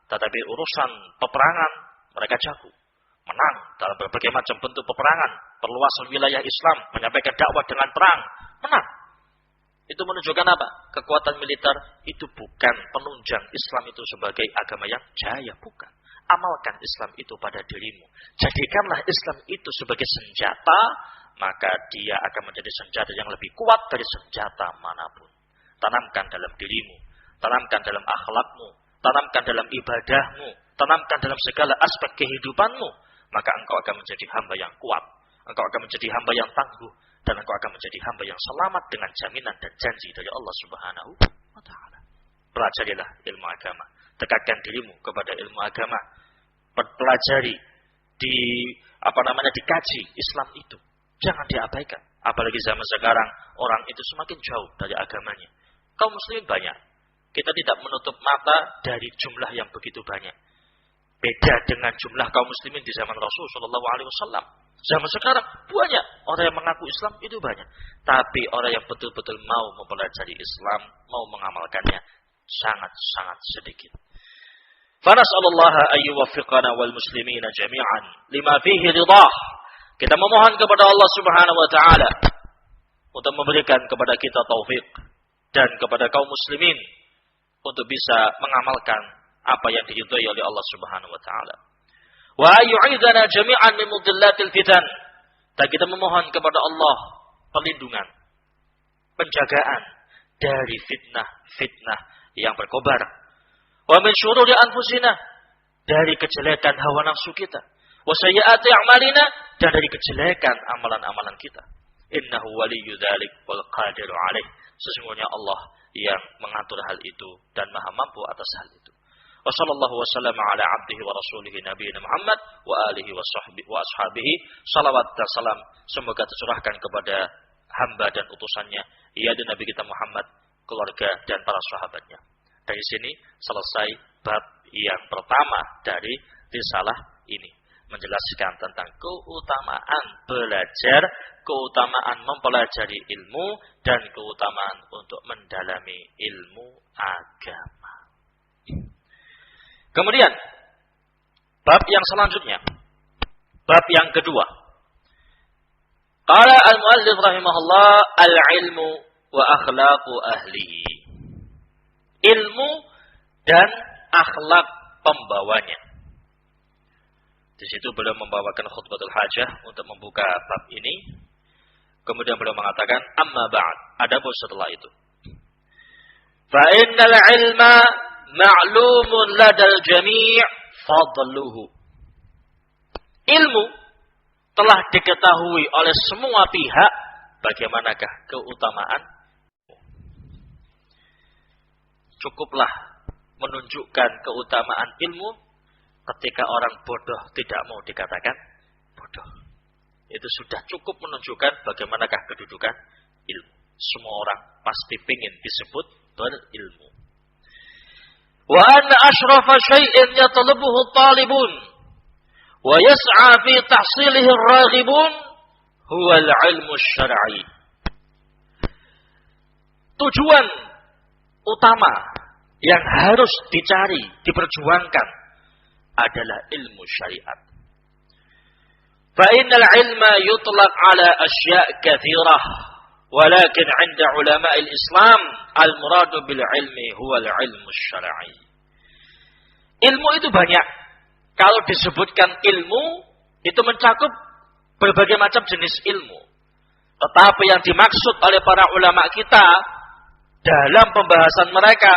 tetapi urusan peperangan mereka jago. Menang dalam berbagai macam bentuk peperangan, perluasan wilayah Islam, menyampaikan dakwah dengan perang, menang. Itu menunjukkan apa? Kekuatan militer itu bukan penunjang Islam itu sebagai agama yang jaya, bukan. Amalkan Islam itu pada dirimu. Jadikanlah Islam itu sebagai senjata, maka dia akan menjadi senjata yang lebih kuat dari senjata manapun. Tanamkan dalam dirimu, tanamkan dalam akhlakmu, tanamkan dalam ibadahmu, tanamkan dalam segala aspek kehidupanmu, maka engkau akan menjadi hamba yang kuat, engkau akan menjadi hamba yang tangguh, dan engkau akan menjadi hamba yang selamat dengan jaminan dan janji dari Allah Subhanahu wa Ta'ala. Pelajarilah ilmu agama, dekatkan dirimu kepada ilmu agama, pelajari, dikaji Islam itu, jangan diabaikan. Apalagi zaman sekarang orang itu semakin jauh dari agamanya. Kaum muslimin banyak, kita tidak menutup mata dari jumlah yang begitu banyak. Beda dengan jumlah kaum muslimin di zaman Rasul Shallallahu Alaihi Wasallam. Zaman sekarang banyak orang yang mengaku Islam itu banyak, tapi orang yang betul-betul mau mempelajari Islam, mau mengamalkannya sangat-sangat sedikit. Fanas'alullaha ayyuwaffiqana wal muslimina jami'an lima fihi ridhah. Kita memohon kepada Allah Subhanahu wa taala untuk memberikan kepada kita taufik dan kepada kaum muslimin untuk bisa mengamalkan apa yang diridhai oleh Allah Subhanahu wa taala. Wa ayyu'idana jami'an min mudillatil fitan. Dan kita memohon kepada Allah perlindungan, penjagaan dari fitnah-fitnah yang berkobar. Wa min syururi anfusina, dari kejelekan hawa nafsu kita. Wa sayyiati a'malina, dan dari kejelekan amalan-amalan kita. Innahu waliyyu dzalik wal qadiru alaih. Sesungguhnya Allah yang mengatur hal itu dan Maha mampu atas hal itu. Wa sallallahu wasallam ala abdihi wa rasulihi nabiyina Muhammad wa alihi wa ashabihi. Salawat dan salam semoga tercurahkan kepada hamba dan utusannya, yaitu Nabi kita Muhammad, keluarga dan para sahabatnya. Dari sini selesai bab yang pertama dari risalah ini, menjelaskan tentang keutamaan belajar, keutamaan mempelajari ilmu, dan keutamaan untuk mendalami ilmu agama. Kemudian Bab yang selanjutnya, bab yang kedua. Qala al-muallif rahimahullah, al-ilmu wa akhlaqu ahlihi. Ilmu dan akhlak pembawanya. Di situ beliau membawakan khutbatul hajah untuk membuka bab ini. Kemudian beliau mengatakan, amma ba'd, adapun setelah itu. Fa innal ilma ma'lumun ladal jami' fadluhu. Ilmu telah diketahui oleh semua pihak bagaimanakah keutamaan. Cukuplah menunjukkan keutamaan ilmu ketika orang bodoh tidak mau dikatakan bodoh. Itu sudah cukup menunjukkan bagaimanakah kedudukan ilmu. Semua orang pasti ingin disebut berilmu. Wa anna ashrafa syai'in yatalabuhu talibun wa yas'a fi tahsilihi ar-raghibun huwa al-ilmu syar'i. Tujuan utama yang harus dicari, diperjuangkan adalah ilmu syariat. Fa innal ilma yutlaq ala asya' katsirah, walakin 'inda ulama'il Islam al-muradu bil ilmi huwa al-ilmu syar'i. Ilmu itu banyak. Kalau disebutkan ilmu, itu mencakup berbagai macam jenis ilmu. Tetapi yang dimaksud oleh para ulama kita dalam pembahasan mereka,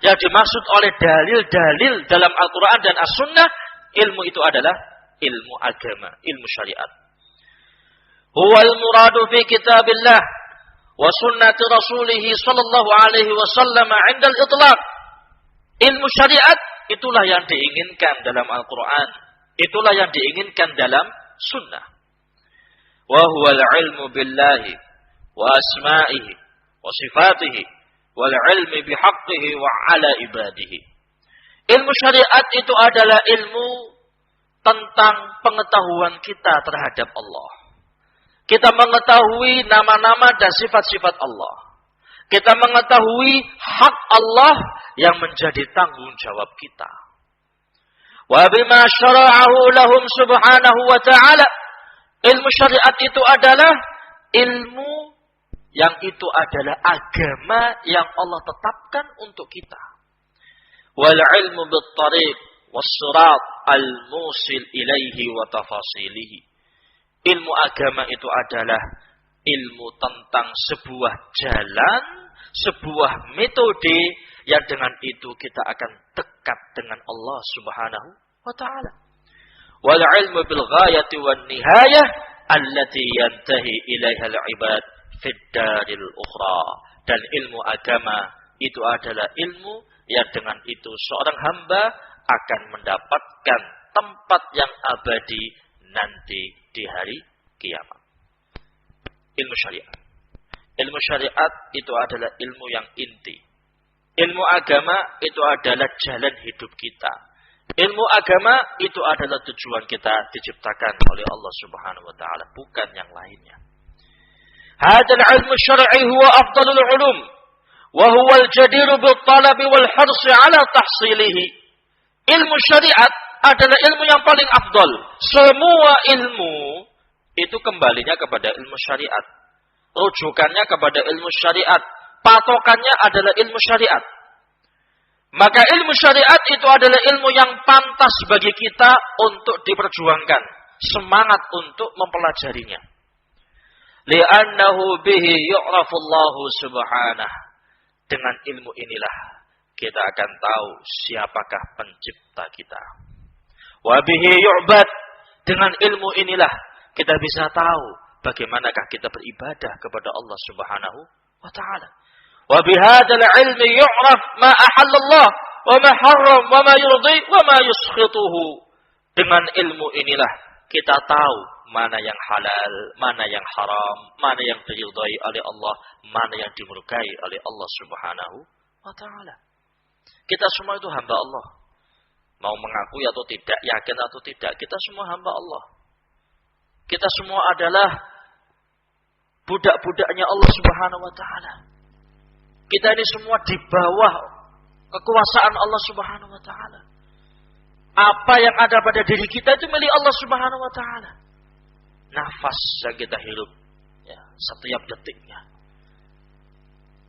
yang dimaksud oleh dalil-dalil dalam Al-Quran dan As-Sunnah, ilmu itu adalah ilmu agama, ilmu syariat. Huwal muradu fi kitabillah wa sunnati rasulih sallallahu alaihi wasallam 'inda al-itlaq. Ilmu syariat itulah yang diinginkan dalam Al-Quran, itulah yang diinginkan dalam sunnah. Wa huwal ilmu billahi wa asma'ihi wa sifatihi wal ilmi bihaqqihi wa ala ibadihi. Ilmu syariat itu adalah ilmu tentang pengetahuan kita terhadap Allah. Kita mengetahui nama-nama dan sifat-sifat Allah. Kita mengetahui hak Allah yang menjadi tanggung jawab kita. Wa bima syara'ahu lahum subhanahu wa ta'ala. Ilmu syariat itu adalah ilmu yang itu adalah agama yang Allah tetapkan untuk kita. Wal ilmu bit tariq was sirat al musil ilaihi wa tafasilihi. Ilmu agama itu adalah ilmu tentang sebuah jalan, sebuah metode yang dengan itu kita akan dekat dengan Allah Subhanahu wa taala. Wal ilmu bil ghayati wan nihayah allati yantahi ilaiha al ibad fid daril ukhra. Dan ilmu agama itu adalah ilmu yang dengan itu seorang hamba akan mendapatkan tempat yang abadi nanti di hari kiamat. Ilmu syariat. Ilmu syariat itu adalah ilmu yang inti. Ilmu agama itu adalah jalan hidup kita. Ilmu agama itu adalah tujuan kita diciptakan oleh Allah Subhanahu wa taala, bukan yang lainnya. Hadzal ilmu syar'i huwa afdalul ulum wa huwa al-jadir bil talab wal hirs 'ala tahsilihi. Ilmu syariat adalah ilmu yang paling afdal. Semua ilmu itu kembalinya kepada ilmu syariat. Rujukannya kepada ilmu syariat. Patokannya adalah ilmu syariat. Maka ilmu syariat itu adalah ilmu yang pantas bagi kita untuk diperjuangkan. Semangat untuk mempelajarinya. Li'annahu bihi yu'rafullahu subhanahu. Dengan ilmu inilah kita akan tahu siapakah pencipta kita. Wa bihi yu'bad. Dengan ilmu inilah kita bisa tahu bagaimanakah kita beribadah kepada Allah Subhanahu wa taala. Wa bihadzal ilmi yu'raf ma ahallallah wa ma harram wa ma yurdi wa ma yuskhituhu. Dengan ilmu inilah kita tahu mana yang halal, mana yang haram, mana yang diridhai oleh Allah, mana yang dimurkai oleh Allah Subhanahu wa taala. Kita semua itu hamba Allah. Mau mengakui atau tidak, yakin atau tidak, kita semua hamba Allah. Kita semua adalah budak-budaknya Allah Subhanahu wa taala. Kita ini semua di bawah kekuasaan Allah Subhanahu wa taala. Apa yang ada pada diri kita itu milik Allah Subhanahu wa taala. Nafas yang kita hirup, ya, setiap detiknya.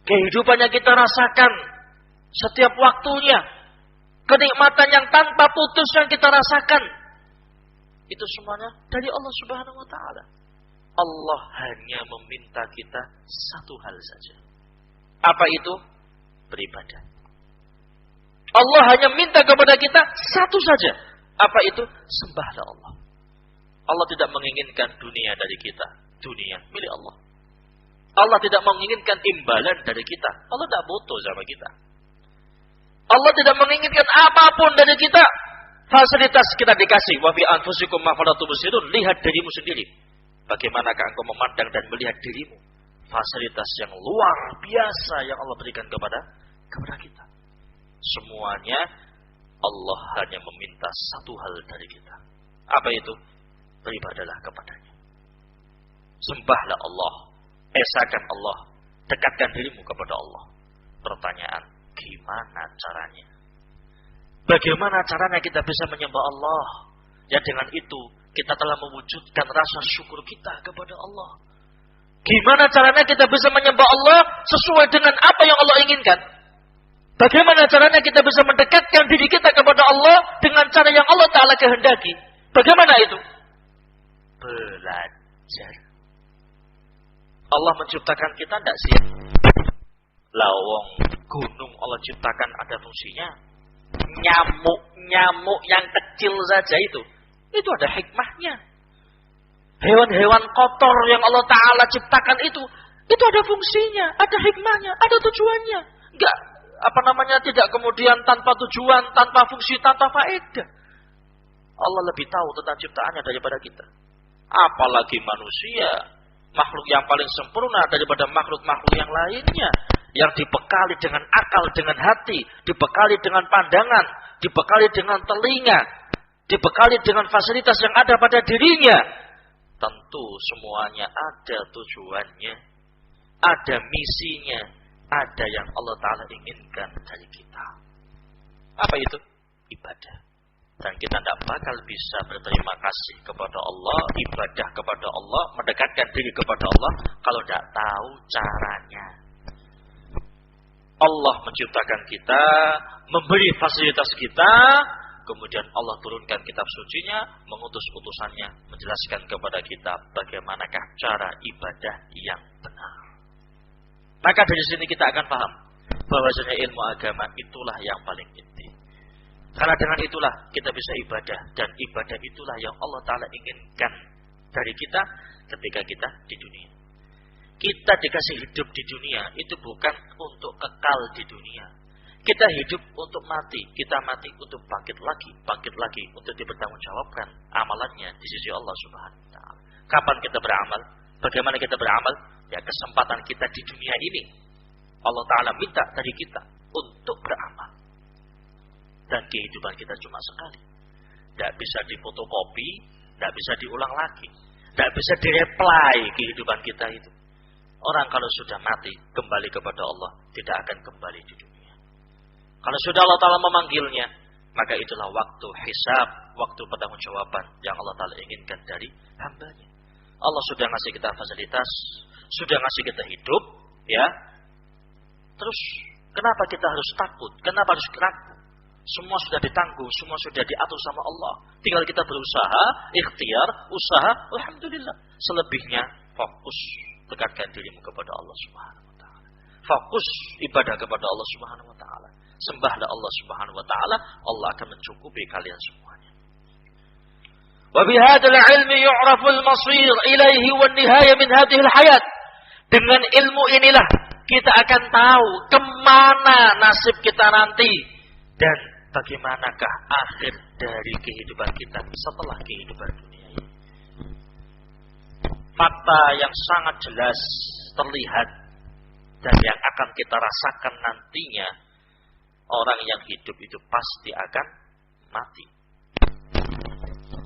Kehidupan yang kita rasakan setiap waktunya. Kenikmatan yang tanpa putus yang kita rasakan. Itu semuanya dari Allah Subhanahu wa taala. Allah hanya meminta kita satu hal saja. Apa itu? Beribadah. Allah hanya minta kepada kita satu saja. Apa itu? Sembahlah Allah. Allah tidak menginginkan dunia dari kita. Dunia milik Allah. Allah tidak menginginkan imbalan dari kita. Allah tidak butuh sama kita. Allah tidak menginginkan apapun dari kita. Fasilitas kita dikasih. Wa fi anfusikum ma fala tubsirun. Lihat dirimu sendiri. Bagaimanakah engkau memandang dan melihat dirimu? Fasilitas yang luar biasa yang Allah berikan kepada kita. Semuanya Allah hanya meminta satu hal dari kita. Apa itu? Beribadahlah kepadanya. Sembahlah Allah. Esakan Allah. Dekatkan dirimu kepada Allah. Pertanyaan, gimana caranya? Bagaimana caranya kita bisa menyembah Allah? Ya dengan itu kita telah mewujudkan rasa syukur kita kepada Allah. Gimana caranya kita bisa menyembah Allah sesuai dengan apa yang Allah inginkan? Bagaimana caranya kita bisa mendekatkan diri kita kepada Allah dengan cara yang Allah Ta'ala kehendaki? Bagaimana itu? Belajar. Allah menciptakan kita tidak sih? Lawong gunung Allah ciptakan ada fungsinya. Nyamuk yang kecil saja itu ada hikmahnya. Hewan-hewan kotor yang Allah Ta'ala ciptakan itu ada fungsinya, ada hikmahnya, ada tujuannya. Enggak, tidak kemudian tanpa tujuan, tanpa fungsi, tanpa faedah. Allah lebih tahu tentang ciptaannya daripada kita. Apalagi manusia, makhluk yang paling sempurna daripada makhluk-makhluk yang lainnya. Yang dibekali dengan akal, dengan hati, dibekali dengan pandangan, dibekali dengan telinga, dibekali dengan fasilitas yang ada pada dirinya. Tentu semuanya ada tujuannya, ada misinya, ada yang Allah Ta'ala inginkan dari kita. Apa itu? Ibadah. Dan kita tidak bakal bisa berterima kasih kepada Allah, ibadah kepada Allah, mendekatkan diri kepada Allah, kalau tidak tahu caranya. Allah menciptakan kita, memberi fasilitas kita, kemudian Allah turunkan kitab sucinya, mengutus utusannya, menjelaskan kepada kita bagaimanakah cara ibadah yang benar. Maka dari sini kita akan paham bahwasanya ilmu agama itulah yang paling inti. Karena dengan itulah kita bisa ibadah, dan ibadah itulah yang Allah Ta'ala inginkan dari kita ketika kita di dunia. Kita dikasih hidup di dunia itu bukan untuk kekal di dunia. Kita hidup untuk mati, kita mati untuk bangkit lagi untuk dipertanggungjawabkan amalannya di sisi Allah Subhanahu wa taala. Kapan kita beramal? Bagaimana kita beramal? Ya, kesempatan kita di dunia ini Allah Ta'ala minta dari kita untuk beramal. Dan kehidupan kita cuma sekali. Tidak bisa difotokopi, tidak bisa diulang lagi, tidak bisa direply kehidupan kita itu. Orang kalau sudah mati kembali kepada Allah tidak akan kembali di dunia. Kalau sudah Allah Ta'ala memanggilnya, maka itulah waktu hisab, waktu pertanggungjawaban yang Allah Ta'ala inginkan dari hambanya. Allah sudah ngasih kita fasilitas, sudah ngasih kita hidup, ya. Terus kenapa kita harus takut? Kenapa harus ragu? Semua sudah ditanggung, semua sudah diatur sama Allah. Tinggal kita berusaha, ikhtiar, usaha, alhamdulillah. Selebihnya fokus dekatkan dirimu kepada Allah Subhanahu wa taala. Fokus ibadah kepada Allah Subhanahu wa taala. Sembahlah Allah Subhanahu wa taala, Allah akan mencukupi kalian semuanya. Wa bihadzal ilmi yu'rafu al-masir ilaihi wan nihaya min hadhihi al-hayat. Dengan ilmu inilah kita akan tahu kemana nasib kita nanti dan bagaimanakah akhir dari kehidupan kita setelah kehidupan dunia ini. Fakta yang sangat jelas terlihat dan yang akan kita rasakan nantinya, orang yang hidup itu pasti akan mati.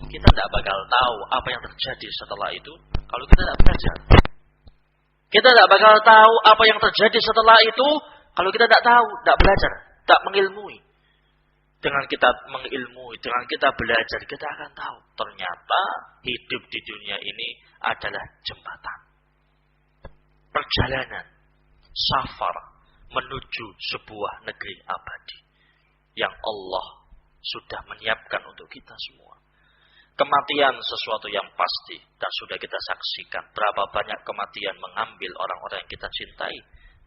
Kita tidak bakal tahu apa yang terjadi setelah itu kalau kita tidak belajar. Kita tidak bakal tahu apa yang terjadi setelah itu kalau kita tidak tahu, tidak belajar, tidak mengilmui. Dengan kita mengilmui, dengan kita belajar, kita akan tahu ternyata hidup di dunia ini adalah jembatan. Perjalanan, safar menuju sebuah negeri abadi yang Allah sudah menyiapkan untuk kita semua. Kematian sesuatu yang pasti dan sudah kita saksikan. Berapa banyak kematian mengambil orang-orang yang kita cintai.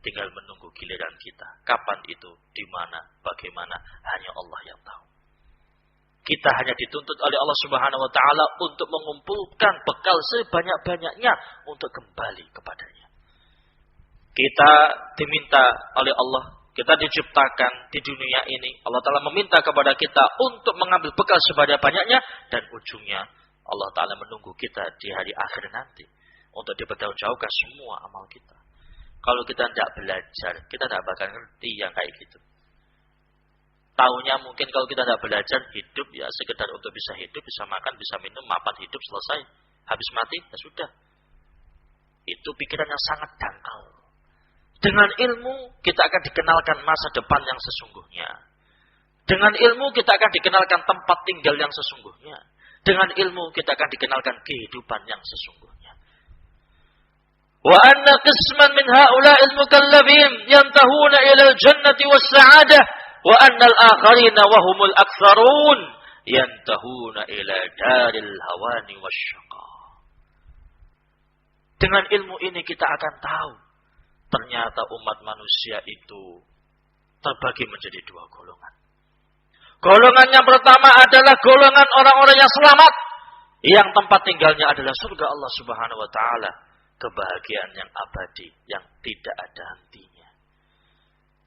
Tinggal menunggu giliran kita. Kapan itu, di mana, bagaimana, hanya Allah yang tahu. Kita hanya dituntut oleh Allah Subhanahu wa taala untuk mengumpulkan bekal sebanyak-banyaknya untuk kembali kepadanya. Kita diminta oleh Allah, kita diciptakan di dunia ini. Allah Ta'ala meminta kepada kita untuk mengambil bekal sebanyak-banyaknya. Dan ujungnya Allah Ta'ala menunggu kita di hari akhir nanti. Untuk dibertanggungjawabkan semua amal kita. Kalau kita tidak belajar, kita tidak bakal ngerti yang kayak gitu. Taunya mungkin kalau kita tidak belajar, hidup ya sekedar untuk bisa hidup, bisa makan, bisa minum, mapan hidup, selesai. Habis mati, ya sudah. Itu pikiran yang sangat dangkal. Dengan ilmu, kita akan dikenalkan masa depan yang sesungguhnya. Dengan ilmu, kita akan dikenalkan tempat tinggal yang sesungguhnya. Dengan ilmu, kita akan dikenalkan kehidupan yang sesungguhnya. Wa anna qisman min ha'ula'il mukallafin yantahuna ila al-jannati was-sa'adah wa anna al-akharina wa humul aktsarun yantahuna ila daril hawani wasyaqa. Dengan ilmu ini kita akan tahu ternyata umat manusia itu terbagi menjadi dua golongan. Golongan yang pertama adalah golongan orang-orang yang selamat, yang tempat tinggalnya adalah surga Allah Subhanahu wa taala. Kebahagiaan yang abadi, yang tidak ada hentinya.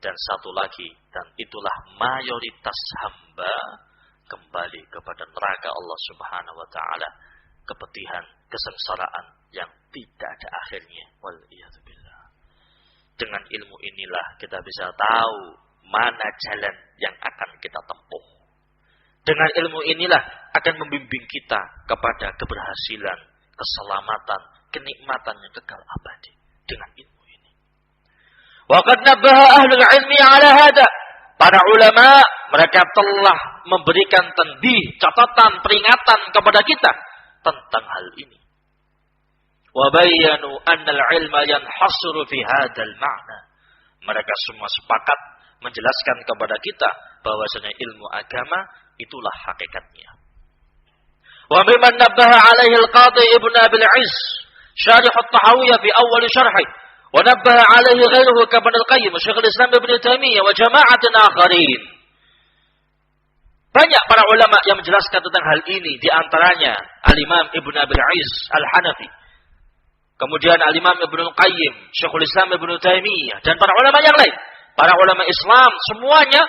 Dan satu lagi, dan itulah mayoritas hamba kembali kepada neraka Allah Subhanahu wa taala, kepedihan, kesengsaraan yang tidak ada akhirnya. Waliyadzubillah. Dengan ilmu inilah kita bisa tahu mana jalan yang akan kita tempuh. Dengan ilmu inilah akan membimbing kita kepada keberhasilan, keselamatan, kenikmatan yang kekal abadi dengan ilmu ini. Wa qad nabbaha ahlul ilmi ala hada. Para ulama mereka telah memberikan tanbih, catatan, peringatan kepada kita tentang hal ini. Wa bayyanu anna al-ilma yanhasuru fi hadzal ma'na. Mereka semua sepakat menjelaskan kepada kita bahwasanya ilmu agama itulah hakikatnya. Wa mimman nabbaha alaihi al-qadhi ibn Abil Izz syarih at-Tahawiyah fi awal syarhi wa nabbaha alaihi ghairuhu ka Ibnu Al-Qayyim wa Syekhul Islam Ibnu Taimiyah wa jama'atin akharin. Banyak para ulama yang menjelaskan tentang hal ini, di antaranya Al-Imam Ibnu Abil Izz Al-Hanafi, kemudian Al-Imam Ibnu Al-Qayyim, Syekhul Islam Ibnu Taimiyah dan para ulama yang lain. Para ulama Islam semuanya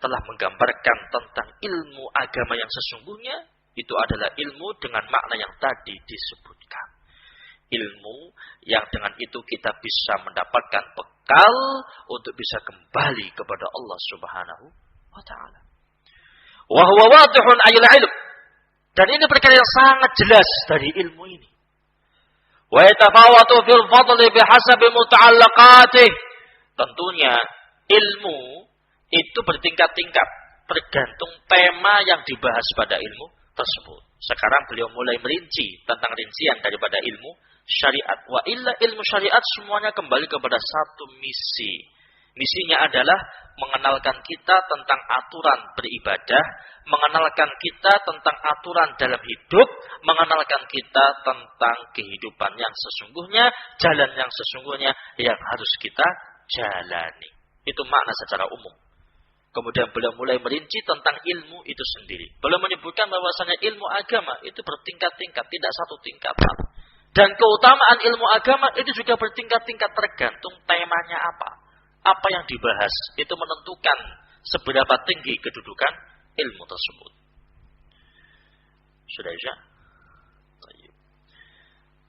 telah menggambarkan tentang ilmu agama yang sesungguhnya itu adalah ilmu dengan makna yang tadi disebutkan. Ilmu yang dengan itu kita bisa mendapatkan bekal untuk bisa kembali kepada Allah Subhanahu wa taala. Wa huwa wadihun ayil ilm. Dan ini perkara yang sangat jelas dari ilmu ini. Wa yatafawatu fil fadli bihasabi muta'allaqatih. Tentunya ilmu itu bertingkat-tingkat tergantung tema yang dibahas pada ilmu tersebut. Sekarang beliau mulai merinci tentang rincian daripada ilmu syariat. Wa illa ilmu syariat semuanya kembali kepada satu misi. Misinya adalah mengenalkan kita tentang aturan beribadah, mengenalkan kita tentang aturan dalam hidup, mengenalkan kita tentang kehidupan yang sesungguhnya, jalan yang sesungguhnya yang harus kita jalani. Itu makna secara umum. Kemudian beliau mulai merinci tentang ilmu itu sendiri. Beliau menyebutkan bahwasanya ilmu agama itu bertingkat-tingkat, tidak satu tingkatan. Dan keutamaan ilmu agama itu juga bertingkat-tingkat tergantung temanya apa. Apa yang dibahas itu menentukan seberapa tinggi kedudukan ilmu tersebut. Sudah ya?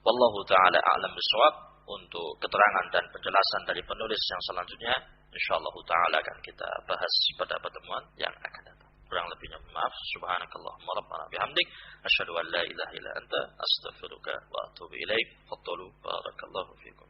Wallahu ta'ala a'lam bishawab. Untuk keterangan dan penjelasan dari penulis yang selanjutnya, insyaallah ta'ala akan kita bahas pada pertemuan yang akan datang. Kurang lebihnya maaf. Subhanakallahumma rabbana bihamdik asyhadu an la ilaha illa anta astaghfiruka wa atubu ilaik. Fadlu barakallahu fikum.